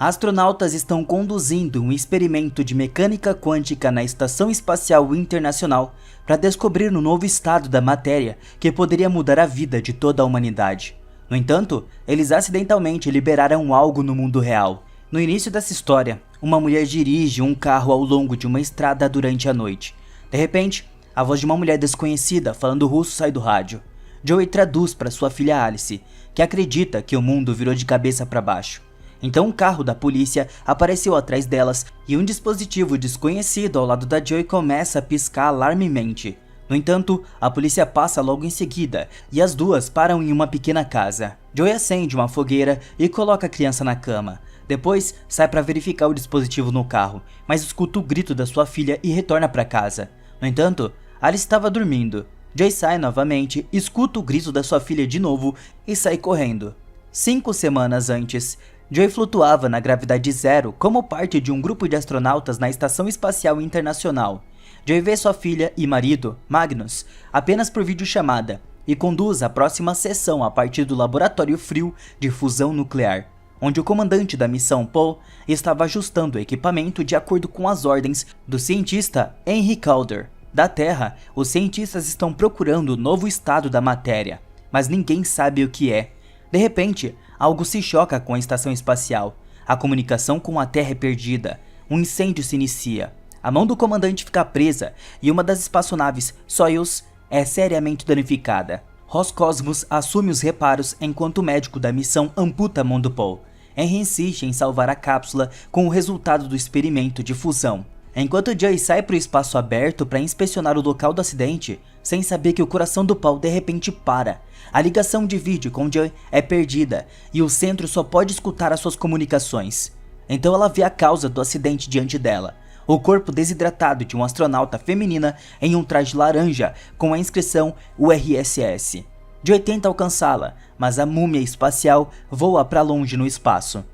Astronautas estão conduzindo um experimento de mecânica quântica na Estação Espacial Internacional para descobrir um novo estado da matéria que poderia mudar a vida de toda a humanidade. No entanto, eles acidentalmente liberaram algo no mundo real. No início dessa história, uma mulher dirige um carro ao longo de uma estrada durante a noite. De repente, a voz de uma mulher desconhecida falando russo sai do rádio. Joey traduz para sua filha Alice, que acredita que o mundo virou de cabeça para baixo. Então um carro da polícia apareceu atrás delas e um dispositivo desconhecido ao lado da Joey começa a piscar alarmemente. No entanto, a polícia passa logo em seguida e as duas param em uma pequena casa. Joey acende uma fogueira e coloca a criança na cama. Depois, sai para verificar o dispositivo no carro, mas escuta o grito da sua filha e retorna para casa. No entanto, Alice estava dormindo. Joey sai novamente, escuta o grito da sua filha de novo e sai correndo. 5 semanas antes, Joey flutuava na gravidade zero como parte de um grupo de astronautas na Estação Espacial Internacional. Joey vê sua filha e marido, Magnus, apenas por videochamada e conduz a próxima sessão a partir do laboratório frio de fusão nuclear, onde o comandante da missão, Paul, estava ajustando o equipamento de acordo com as ordens do cientista Henry Calder. Da Terra, os cientistas estão procurando o novo estado da matéria, mas ninguém sabe o que é. De repente, algo se choca com a estação espacial. A comunicação com a Terra é perdida. Um incêndio se inicia. A mão do comandante fica presa e uma das espaçonaves, Soyuz, é seriamente danificada. Roscosmos assume os reparos enquanto o médico da missão amputa a mão do Paul. Henry insiste em salvar a cápsula com o resultado do experimento de fusão. Enquanto Joey sai para o espaço aberto para inspecionar o local do acidente, sem saber que o coração do Paul de repente para. A ligação de vídeo com Joey é perdida e o centro só pode escutar as suas comunicações. Então ela vê a causa do acidente diante dela. O corpo desidratado de uma astronauta feminina em um traje laranja com a inscrição URSS. Joey tenta alcançá-la, mas a múmia espacial voa para longe no espaço.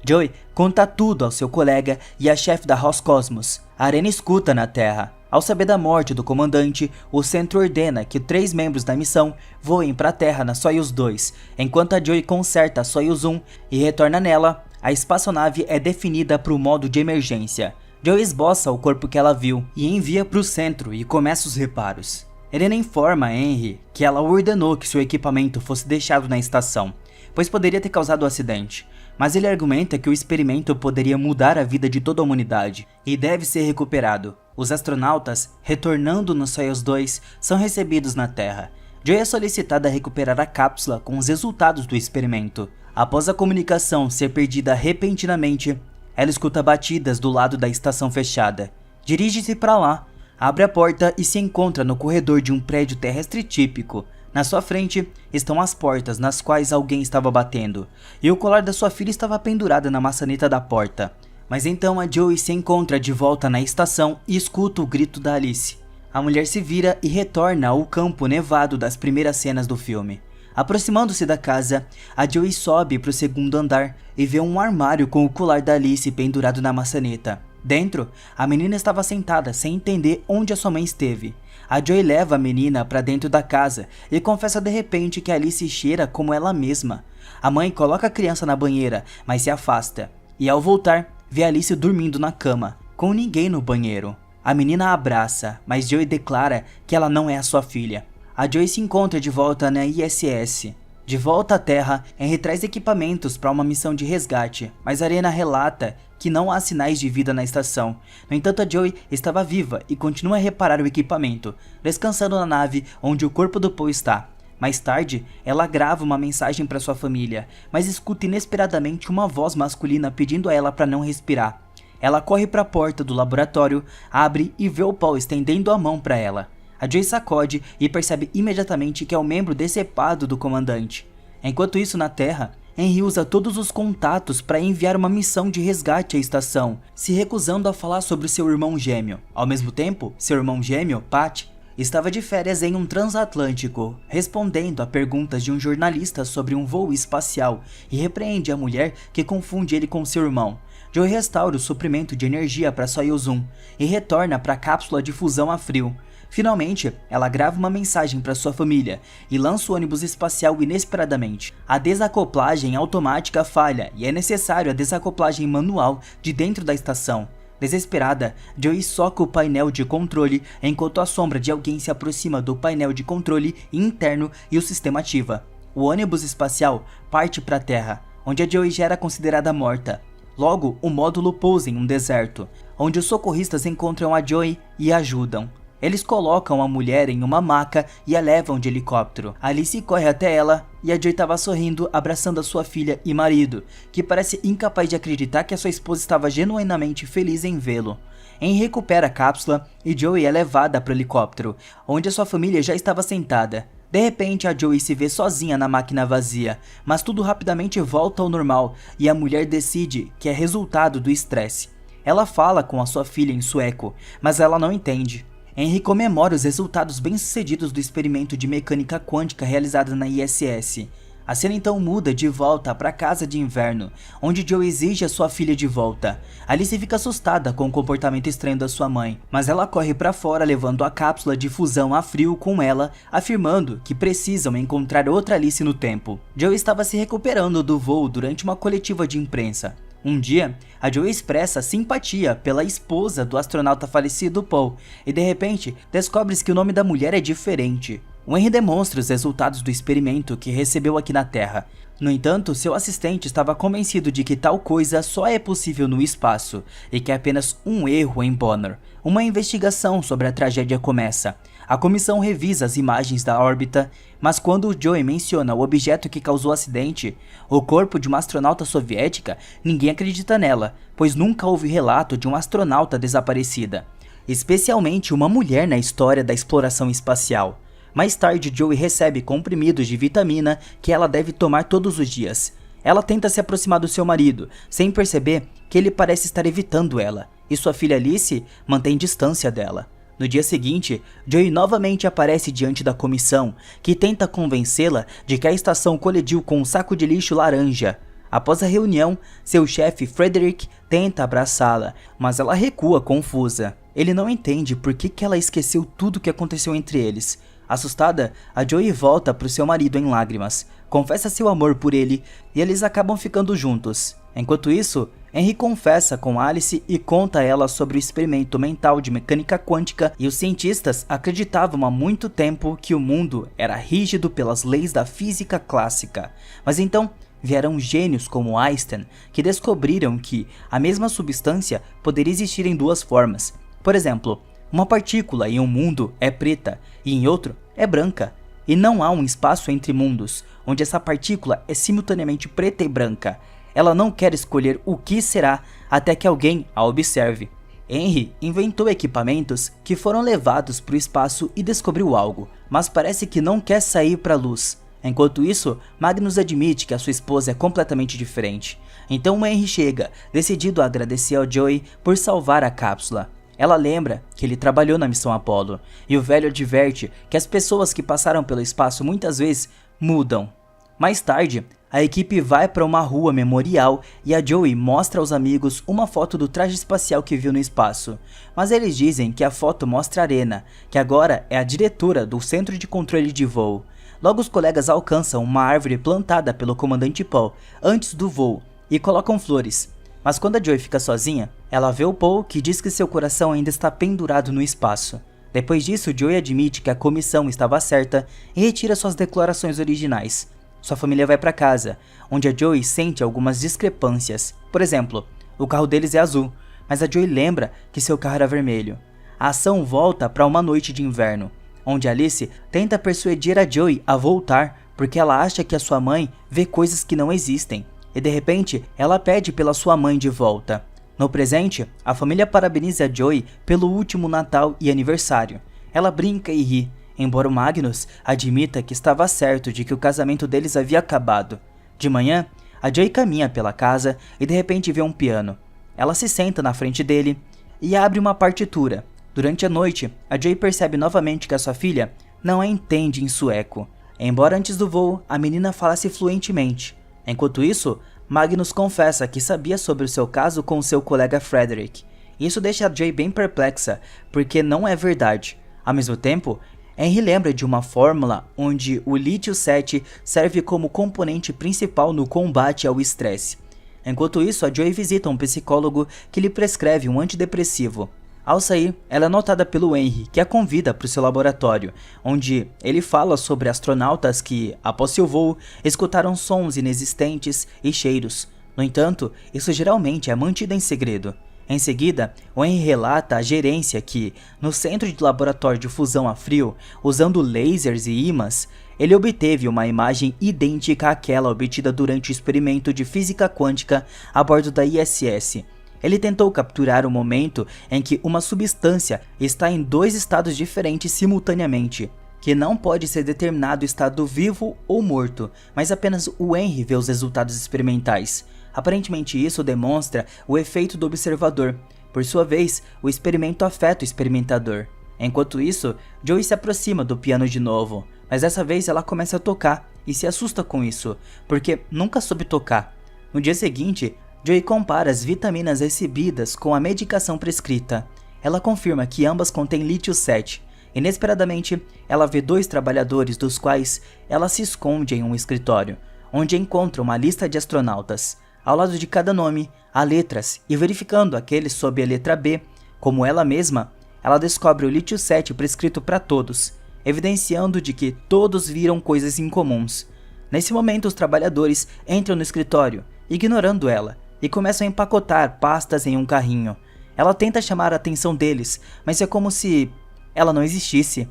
Joey conta tudo ao seu colega e à chefe da Roscosmos. Arena escuta na Terra. Ao saber da morte do comandante, o centro ordena que 3 membros da missão voem para a Terra na Soyuz 2, enquanto a Joey conserta a Soyuz 1 e retorna nela. A espaçonave é definida para o modo de emergência. Joey esboça o corpo que ela viu e envia para o centro e começa os reparos. Helena informa a Henry que ela ordenou que seu equipamento fosse deixado na estação, pois poderia ter causado o acidente, mas ele argumenta que o experimento poderia mudar a vida de toda a humanidade e deve ser recuperado. Os astronautas, retornando no Soyuz 2, são recebidos na Terra. Joey é solicitada a recuperar a cápsula com os resultados do experimento. Após a comunicação ser perdida repentinamente, ela escuta batidas do lado da estação fechada. Dirige-se para lá, abre a porta e se encontra no corredor de um prédio terrestre típico. Na sua frente estão as portas nas quais alguém estava batendo, e o colar da sua filha estava pendurado na maçaneta da porta. Mas então a Joey se encontra de volta na estação e escuta o grito da Alice. A mulher se vira e retorna ao campo nevado das primeiras cenas do filme. Aproximando-se da casa, a Joey sobe para o segundo andar e vê um armário com o colar da Alice pendurado na maçaneta. Dentro, a menina estava sentada sem entender onde a sua mãe esteve. A Joey leva a menina para dentro da casa e confessa de repente que Alice cheira como ela mesma. A mãe coloca a criança na banheira, mas se afasta. E ao voltar, vê Alice dormindo na cama, com ninguém no banheiro. A menina a abraça, mas Joey declara que ela não é a sua filha. A Joey se encontra de volta na ISS. De volta à Terra, Henry traz equipamentos para uma missão de resgate, mas Arena relata que não há sinais de vida na estação. No entanto, a Joey estava viva e continua a reparar o equipamento, descansando na nave onde o corpo do Paul está. Mais tarde, ela grava uma mensagem para sua família, mas escuta inesperadamente uma voz masculina pedindo a ela para não respirar. Ela corre para a porta do laboratório, abre e vê o Paul estendendo a mão para ela. A Joey sacode e percebe imediatamente que é o membro decepado do comandante. Enquanto isso, na Terra, Henry usa todos os contatos para enviar uma missão de resgate à estação, se recusando a falar sobre seu irmão gêmeo. Ao mesmo tempo, seu irmão gêmeo, Pat, estava de férias em um transatlântico, respondendo a perguntas de um jornalista sobre um voo espacial e repreende a mulher que confunde ele com seu irmão. Joey restaura o suprimento de energia para Soyuz 1 e retorna para a cápsula de fusão a frio. Finalmente, ela grava uma mensagem para sua família e lança o ônibus espacial inesperadamente. A desacoplagem automática falha e é necessário a desacoplagem manual de dentro da estação. Desesperada, Joey soca o painel de controle enquanto a sombra de alguém se aproxima do painel de controle interno e o sistema ativa. O ônibus espacial parte para a Terra, onde a Joey já era considerada morta. Logo, o módulo pousa em um deserto, onde os socorristas encontram a Joey e a ajudam. Eles colocam a mulher em uma maca e a levam de helicóptero. Alice corre até ela e a Joey estava sorrindo, abraçando a sua filha e marido, que parece incapaz de acreditar que a sua esposa estava genuinamente feliz em vê-lo. Henry recupera a cápsula e Joey é levada para o helicóptero, onde a sua família já estava sentada. De repente, a Joey se vê sozinha na máquina vazia, mas tudo rapidamente volta ao normal e a mulher decide que é resultado do estresse. Ela fala com a sua filha em sueco, mas ela não entende. Henry comemora os resultados bem-sucedidos do experimento de mecânica quântica realizado na ISS. A cena então muda de volta para a casa de inverno, onde Joe exige a sua filha de volta. Alice fica assustada com o comportamento estranho da sua mãe, mas ela corre para fora levando a cápsula de fusão a frio com ela, afirmando que precisam encontrar outra Alice no tempo. Joe estava se recuperando do voo durante uma coletiva de imprensa. Um dia, a Joey expressa simpatia pela esposa do astronauta falecido Paul e de repente descobre que o nome da mulher é diferente. O Henry demonstra os resultados do experimento que recebeu aqui na Terra. No entanto, seu assistente estava convencido de que tal coisa só é possível no espaço e que é apenas um erro em Bonner. Uma investigação sobre a tragédia começa. A comissão revisa as imagens da órbita, mas quando o Joey menciona o objeto que causou o acidente, o corpo de uma astronauta soviética, ninguém acredita nela, pois nunca houve relato de uma astronauta desaparecida, especialmente uma mulher na história da exploração espacial. Mais tarde, Joey recebe comprimidos de vitamina que ela deve tomar todos os dias. Ela tenta se aproximar do seu marido, sem perceber que ele parece estar evitando ela, e sua filha Alice mantém distância dela. No dia seguinte, Joey novamente aparece diante da comissão, que tenta convencê-la de que a estação colidiu com um saco de lixo laranja. Após a reunião, seu chefe Frederick tenta abraçá-la, mas ela recua confusa. Ele não entende por que ela esqueceu tudo o que aconteceu entre eles. Assustada, a Joey volta para o seu marido em lágrimas, confessa seu amor por ele e eles acabam ficando juntos. Enquanto isso, Henry confessa com Alice e conta a ela sobre o experimento mental de mecânica quântica e os cientistas acreditavam há muito tempo que o mundo era rígido pelas leis da física clássica. Mas então vieram gênios como Einstein que descobriram que a mesma substância poderia existir em duas formas. Por exemplo, uma partícula em um mundo é preta e em outro é branca. E não há um espaço entre mundos, onde essa partícula é simultaneamente preta e branca. Ela não quer escolher o que será até que alguém a observe. Henry inventou equipamentos que foram levados para o espaço e descobriu algo, mas parece que não quer sair para a luz. Enquanto isso, Magnus admite que a sua esposa é completamente diferente. Então Henry chega, decidido a agradecer ao Joey por salvar a cápsula. Ela lembra que ele trabalhou na missão Apollo, e o velho adverte que as pessoas que passaram pelo espaço muitas vezes mudam. Mais tarde, a equipe vai para uma rua memorial e a Joey mostra aos amigos uma foto do traje espacial que viu no espaço. Mas eles dizem que a foto mostra Arena, que agora é a diretora do Centro de Controle de Voo. Logo os colegas alcançam uma árvore plantada pelo comandante Paul antes do voo e colocam flores. Mas quando a Joey fica sozinha, ela vê o Paul que diz que seu coração ainda está pendurado no espaço. Depois disso, Joey admite que a comissão estava certa e retira suas declarações originais. Sua família vai para casa, onde a Joey sente algumas discrepâncias. Por exemplo, o carro deles é azul, mas a Joey lembra que seu carro era vermelho. A ação volta para uma noite de inverno, onde Alice tenta persuadir a Joey a voltar porque ela acha que a sua mãe vê coisas que não existem. E de repente, ela pede pela sua mãe de volta. No presente, a família parabeniza a Joey pelo último Natal e aniversário. Ela brinca e ri, embora o Magnus admita que estava certo de que o casamento deles havia acabado. De manhã, a Joey caminha pela casa e de repente vê um piano. Ela se senta na frente dele e abre uma partitura. Durante a noite, a Joey percebe novamente que a sua filha não a entende em sueco, embora antes do voo a menina falasse fluentemente. Enquanto isso, Magnus confessa que sabia sobre o seu caso com seu colega Frederick. Isso deixa a Joey bem perplexa, porque não é verdade. Ao mesmo tempo, Henry lembra de uma fórmula onde o lítio-7 serve como componente principal no combate ao estresse. Enquanto isso, a Joy visita um psicólogo que lhe prescreve um antidepressivo. Ao sair, ela é notada pelo Henry, que a convida para o seu laboratório, onde ele fala sobre astronautas que, após seu voo, escutaram sons inexistentes e cheiros. No entanto, isso geralmente é mantido em segredo. Em seguida, o Henry relata à gerência que, no centro de laboratório de fusão a frio, usando lasers e ímãs, ele obteve uma imagem idêntica àquela obtida durante o experimento de física quântica a bordo da ISS. Ele tentou capturar o momento em que uma substância está em dois estados diferentes simultaneamente, que não pode ser determinado estado vivo ou morto, mas apenas o Henry vê os resultados experimentais. Aparentemente isso demonstra o efeito do observador. Por sua vez, o experimento afeta o experimentador. Enquanto isso, Joy se aproxima do piano de novo, mas dessa vez ela começa a tocar e se assusta com isso, porque nunca soube tocar. No dia seguinte, Joy compara as vitaminas recebidas com a medicação prescrita. Ela confirma que ambas contêm lítio-7. Inesperadamente, ela vê dois trabalhadores dos quais ela se esconde em um escritório, onde encontra uma lista de astronautas. Ao lado de cada nome, há letras, e verificando aqueles sob a letra B, como ela mesma, ela descobre o lítio-7 prescrito para todos, evidenciando de que todos viram coisas incomuns. Nesse momento, os trabalhadores entram no escritório, ignorando ela, e começam a empacotar pastas em um carrinho. Ela tenta chamar a atenção deles, mas é como se ela não existisse.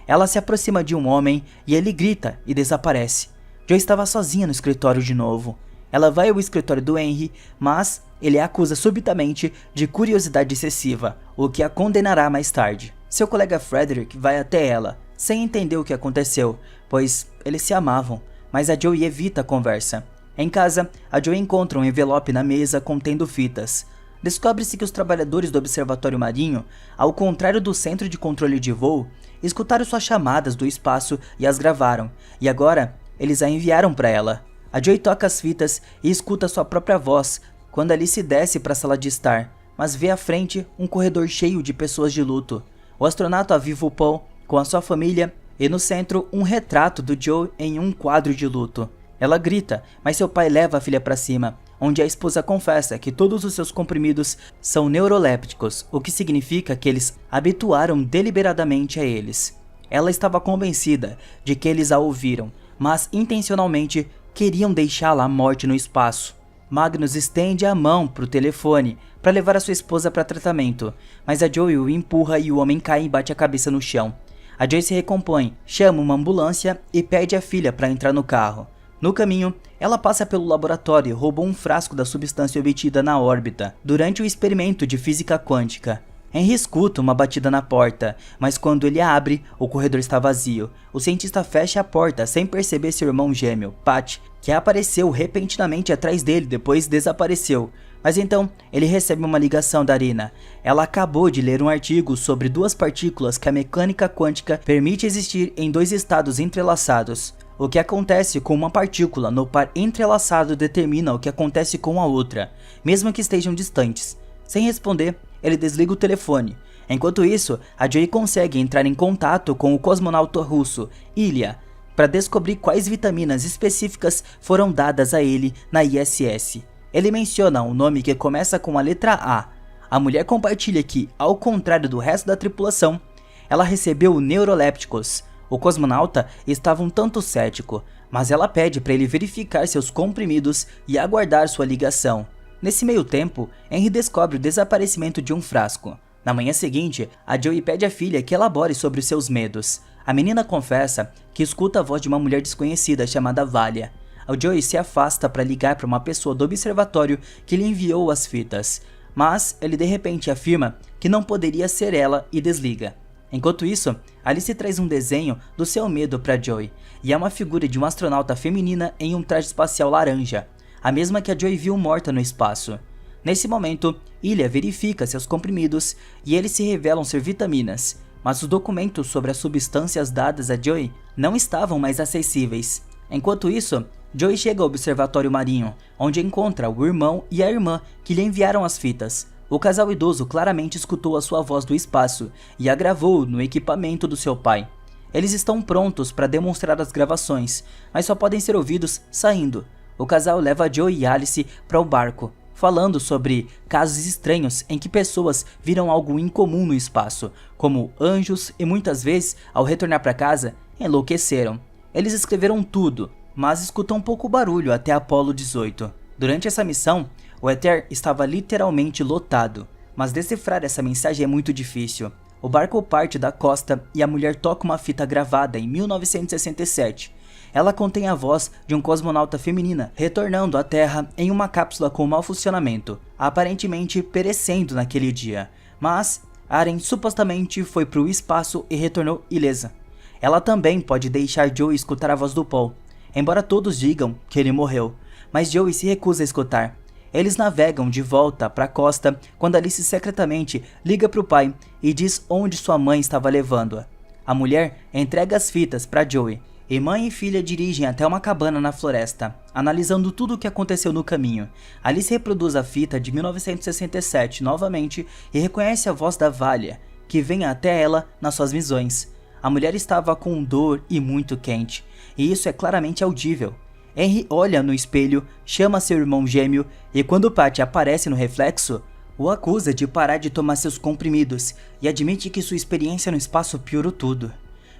Ela se aproxima de um homem e ele grita e desaparece. Joy estava sozinha no escritório de novo. Ela vai ao escritório do Henry, mas ele a acusa subitamente de curiosidade excessiva, o que a condenará mais tarde. Seu colega Frederick vai até ela, sem entender o que aconteceu, pois eles se amavam, mas a Joy evita a conversa. Em casa, a Joy encontra um envelope na mesa contendo fitas. Descobre-se que os trabalhadores do Observatório Marinho, ao contrário do Centro de Controle de Voo, escutaram suas chamadas do espaço e as gravaram, e agora eles a enviaram para ela. A Joy toca as fitas e escuta sua própria voz quando Alice desce para a sala de estar, mas vê à frente um corredor cheio de pessoas de luto. O astronauta vivo Paul com a sua família e no centro um retrato do Joe em um quadro de luto. Ela grita, mas seu pai leva a filha para cima, onde a esposa confessa que todos os seus comprimidos são neurolépticos, o que significa que eles habituaram deliberadamente a eles. Ela estava convencida de que eles a ouviram, mas intencionalmente queriam deixá-la à morte no espaço. Magnus estende a mão para o telefone para levar a sua esposa para tratamento, mas a Joy o empurra e o homem cai e bate a cabeça no chão. A Joy se recompõe, chama uma ambulância e pede a filha para entrar no carro. No caminho, ela passa pelo laboratório e rouba um frasco da substância obtida na órbita durante o experimento de física quântica. Henry escuta uma batida na porta, mas quando ele a abre, o corredor está vazio. O cientista fecha a porta sem perceber seu irmão gêmeo, Pat, que apareceu repentinamente atrás dele, depois desapareceu. Mas então, ele recebe uma ligação da Arina. Ela acabou de ler um artigo sobre duas partículas que a mecânica quântica permite existir em dois estados entrelaçados. O que acontece com uma partícula no par entrelaçado determina o que acontece com a outra, mesmo que estejam distantes. Sem responder, ele desliga o telefone. Enquanto isso, a Joy consegue entrar em contato com o cosmonauta russo, Ilya, para descobrir quais vitaminas específicas foram dadas a ele na ISS. Ele menciona um nome que começa com a letra A. A mulher compartilha que, ao contrário do resto da tripulação, ela recebeu neurolépticos. O cosmonauta estava um tanto cético, mas ela pede para ele verificar seus comprimidos e aguardar sua ligação. Nesse meio tempo, Henry descobre o desaparecimento de um frasco. Na manhã seguinte, a Joy pede à filha que elabore sobre os seus medos. A menina confessa que escuta a voz de uma mulher desconhecida chamada Valia. A Joy se afasta para ligar para uma pessoa do observatório que lhe enviou as fitas, mas ele de repente afirma que não poderia ser ela e desliga. Enquanto isso, Alice traz um desenho do seu medo para Joy, e é uma figura de uma astronauta feminina em um traje espacial laranja, a mesma que a Joy viu morta no espaço. Nesse momento, Ilya verifica seus comprimidos e eles se revelam ser vitaminas, mas os documentos sobre as substâncias dadas a Joy não estavam mais acessíveis. Enquanto isso, Joy chega ao observatório marinho, onde encontra o irmão e a irmã que lhe enviaram as fitas. O casal idoso claramente escutou a sua voz do espaço e a gravou no equipamento do seu pai. Eles estão prontos para demonstrar as gravações, mas só podem ser ouvidos saindo. O casal leva Joey e Alice para o barco, falando sobre casos estranhos em que pessoas viram algo incomum no espaço, como anjos, e muitas vezes, ao retornar para casa, enlouqueceram. Eles escreveram tudo, mas escutam pouco barulho até Apollo 18. Durante essa missão, o Ether estava literalmente lotado, mas decifrar essa mensagem é muito difícil. O barco parte da costa e a mulher toca uma fita gravada em 1967. Ela contém a voz de um cosmonauta feminina retornando à Terra em uma cápsula com mau funcionamento, aparentemente perecendo naquele dia. Mas Aren supostamente foi para o espaço e retornou ilesa. Ela também pode deixar Joey escutar a voz do Paul, embora todos digam que ele morreu, mas Joey se recusa a escutar. Eles navegam de volta para a costa quando Alice secretamente liga para o pai e diz onde sua mãe estava levando-a. A mulher entrega as fitas para Joey, e mãe e filha dirigem até uma cabana na floresta, analisando tudo o que aconteceu no caminho. Alice reproduz a fita de 1967 novamente e reconhece a voz da Valia, que vem até ela nas suas visões. A mulher estava com dor e muito quente, e isso é claramente audível. Henry olha no espelho, chama seu irmão gêmeo e quando Patty aparece no reflexo, o acusa de parar de tomar seus comprimidos e admite que sua experiência no espaço piorou tudo.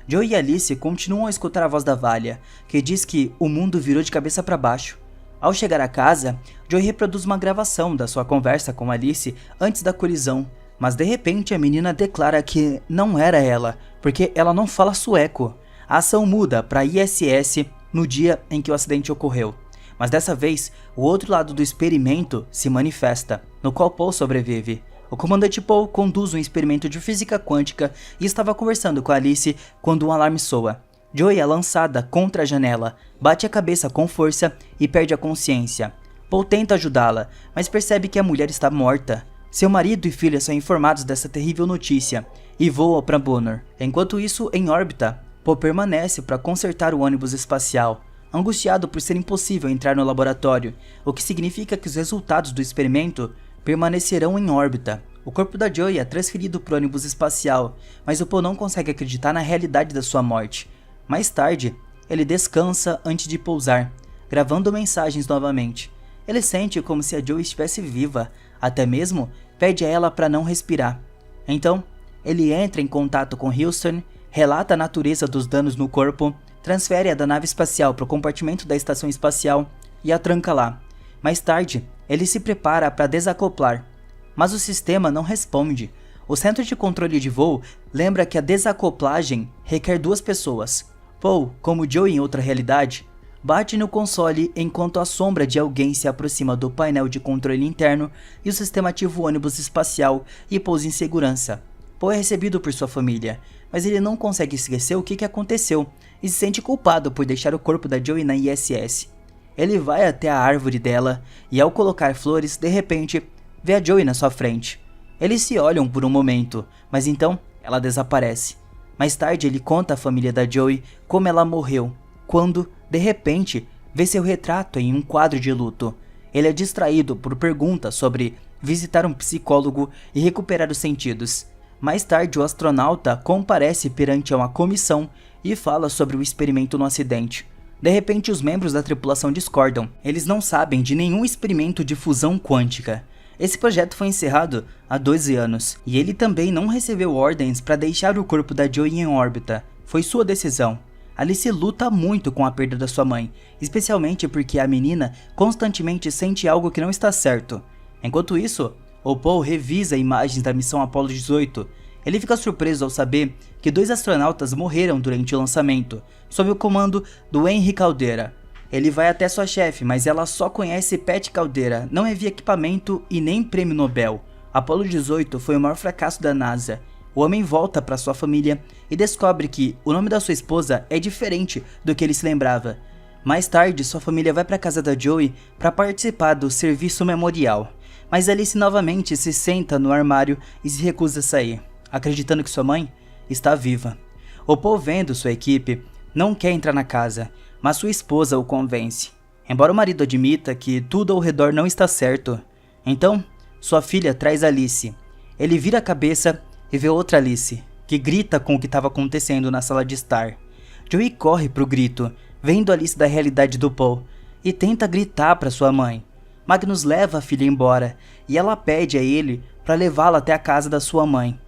Joey e Alice continuam a escutar a voz da Valia, que diz que o mundo virou de cabeça para baixo. Ao chegar a casa, Joey reproduz uma gravação da sua conversa com Alice antes da colisão, mas de repente a menina declara que não era ela, porque ela não fala sueco. A ação muda para ISS no dia em que o acidente ocorreu, mas dessa vez o outro lado do experimento se manifesta, no qual Paul sobrevive. O comandante Paul conduz um experimento de física quântica e estava conversando com Alice quando um alarme soa. Joey é lançada contra a janela, bate a cabeça com força e perde a consciência. Paul tenta ajudá-la, mas percebe que a mulher está morta. Seu marido e filha são informados dessa terrível notícia e voam para Bonor. Enquanto isso, em órbita, Paul permanece para consertar o ônibus espacial, angustiado por ser impossível entrar no laboratório, o que significa que os resultados do experimento permanecerão em órbita. O corpo da Joey é transferido para o ônibus espacial, mas o Paul não consegue acreditar na realidade da sua morte. Mais tarde, ele descansa antes de pousar, gravando mensagens novamente. Ele sente como se a Joey estivesse viva, até mesmo pede a ela para não respirar. Então, ele entra em contato com Houston, relata a natureza dos danos no corpo, transfere-a da nave espacial para o compartimento da estação espacial e a tranca lá. Mais tarde, ele se prepara para desacoplar, mas o sistema não responde. O centro de controle de voo lembra que a desacoplagem requer 2 pessoas. Paul, como Joey em outra realidade, bate no console enquanto a sombra de alguém se aproxima do painel de controle interno e o sistema ativa o ônibus espacial e pousa em segurança. Paul é recebido por sua família, mas ele não consegue esquecer o que aconteceu e se sente culpado por deixar o corpo da Joey na ISS. Ele vai até a árvore dela e ao colocar flores, de repente, vê a Joey na sua frente. Eles se olham por um momento, mas então ela desaparece. Mais tarde ele conta à família da Joey como ela morreu, quando, de repente, vê seu retrato em um quadro de luto. Ele é distraído por perguntas sobre visitar um psicólogo e recuperar os sentidos. Mais tarde, o astronauta comparece perante uma comissão e fala sobre o experimento no acidente. De repente, os membros da tripulação discordam. Eles não sabem de nenhum experimento de fusão quântica. Esse projeto foi encerrado há 12 anos, e ele também não recebeu ordens para deixar o corpo da Joey em órbita. Foi sua decisão. Alice luta muito com a perda da sua mãe, especialmente porque a menina constantemente sente algo que não está certo. Enquanto isso, o Paul revisa imagens da missão Apollo 18. Ele fica surpreso ao saber que 2 astronautas morreram durante o lançamento, sob o comando do Henry Caldeira. Ele vai até sua chefe, mas ela só conhece Patty Caldeira, não havia equipamento e nem prêmio Nobel. Apollo 18 foi o maior fracasso da NASA. O homem volta para sua família e descobre que o nome da sua esposa é diferente do que ele se lembrava. Mais tarde, sua família vai para a casa da Joey para participar do serviço memorial, mas Alice novamente se senta no armário e se recusa a sair, acreditando que sua mãe está viva. O Paul, vendo sua equipe, não quer entrar na casa, mas sua esposa o convence, embora o marido admita que tudo ao redor não está certo. Então, sua filha traz Alice. Ele vira a cabeça e vê outra Alice, que grita com o que estava acontecendo na sala de estar. Joey corre pro grito, vendo Alice da realidade do Paul, e tenta gritar para sua mãe. Magnus leva a filha embora, e ela pede a ele para levá-la até a casa da sua mãe.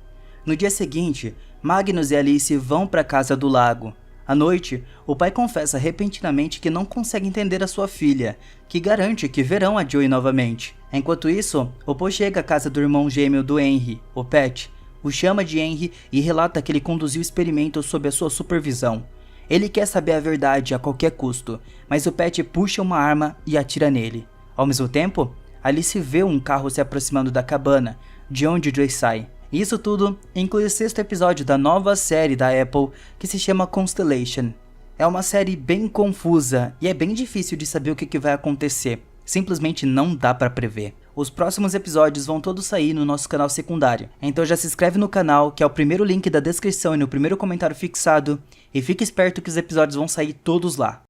No dia seguinte, Magnus e Alice vão para a casa do lago. À noite, o pai confessa repentinamente que não consegue entender a sua filha, que garante que verão a Joey novamente. Enquanto isso, o Paul chega à casa do irmão gêmeo do Henry, o Pat, o chama de Henry e relata que ele conduziu o experimento sob a sua supervisão. Ele quer saber a verdade a qualquer custo, mas o Pat puxa uma arma e atira nele. Ao mesmo tempo, Alice vê um carro se aproximando da cabana, de onde Joey sai. Isso tudo inclui o 6º episódio da nova série da Apple, que se chama Constellation. É uma série bem confusa e é bem difícil de saber o que vai acontecer. Simplesmente não dá pra prever. Os próximos episódios vão todos sair no nosso canal secundário, então já se inscreve no canal, que é o primeiro link da descrição e no primeiro comentário fixado, e fique esperto que os episódios vão sair todos lá.